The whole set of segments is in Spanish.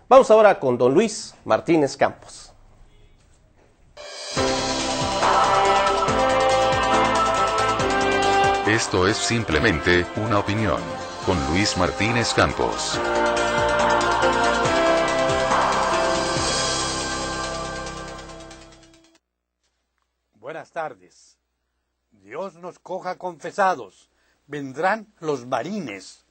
Vamos ahora con don Luis Martínez Campos. Esto es simplemente una opinión, con Luis Martínez Campos. Buenas tardes. Dios nos coja confesados. Vendrán los marines.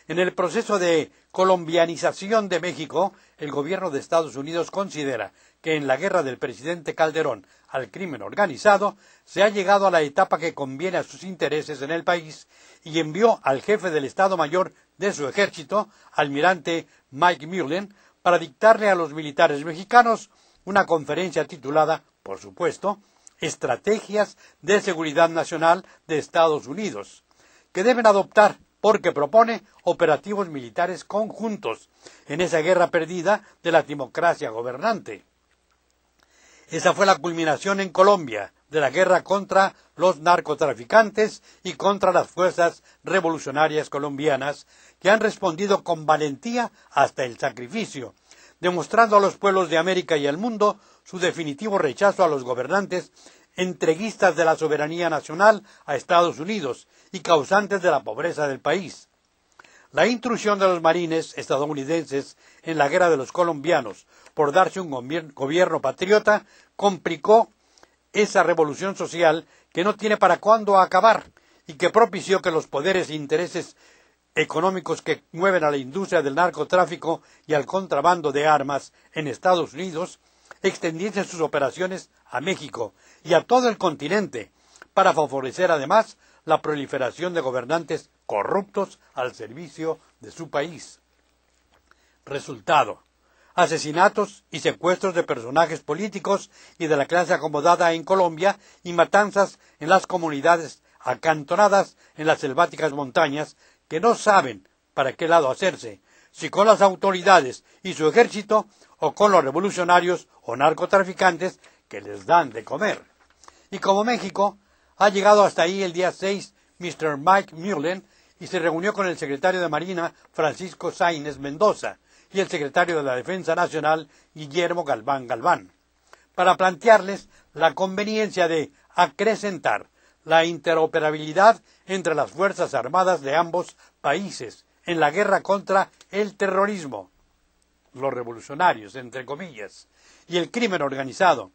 En el proceso de colombianización de México, el gobierno de Estados Unidos considera que en la guerra del presidente Calderón al crimen organizado se ha llegado a la etapa que conviene a sus intereses en el país y envió al jefe del Estado Mayor de su ejército, almirante Mike Mullen, para dictarle a los militares mexicanos una conferencia titulada, por supuesto, Estrategias de Seguridad Nacional de Estados Unidos, que deben adoptar porque propone operativos militares conjuntos en esa guerra perdida de la democracia gobernante. Esa fue la culminación en Colombia de la guerra contra los narcotraficantes y contra las fuerzas revolucionarias colombianas, que han respondido con valentía hasta el sacrificio, demostrando a los pueblos de América y al mundo su definitivo rechazo a los gobernantes entreguistas de la soberanía nacional a Estados Unidos y causantes de la pobreza del país. La intrusión de los marines estadounidenses en la guerra de los colombianos por darse un gobierno patriota complicó esa revolución social que no tiene para cuándo acabar y que propició que los poderes e intereses económicos que mueven a la industria del narcotráfico y al contrabando de armas en Estados Unidos extendiesen sus operaciones a México y a todo el continente para favorecer además la proliferación de gobernantes corruptos al servicio de su país. Resultado: asesinatos y secuestros de personajes políticos y de la clase acomodada en Colombia y matanzas en las comunidades acantonadas en las selváticas montañas que no saben para qué lado hacerse, si con las autoridades y su ejército o con los revolucionarios o narcotraficantes que les dan de comer. Y como México ha llegado hasta ahí el día 6, Mr. Mike Mullen, y se reunió con el secretario de Marina, Francisco Sáenz Mendoza, y el secretario de la Defensa Nacional, Guillermo Galván Galván, para plantearles la conveniencia de acrecentar la interoperabilidad entre las Fuerzas Armadas de ambos países en la guerra contra el terrorismo, los revolucionarios, entre comillas, y el crimen organizado.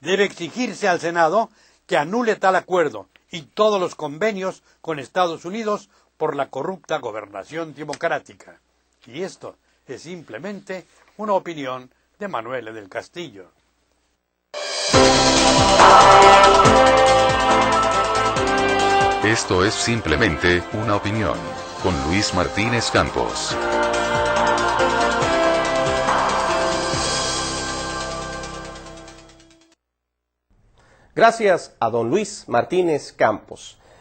Debe exigirse al Senado que anule tal acuerdo y todos los convenios con Estados Unidos por la corrupta gobernación democrática. Y esto es simplemente una opinión de Manuel del Castillo. Esto es simplemente una opinión, con Luis Martínez Campos. Gracias a don Luis Martínez Campos.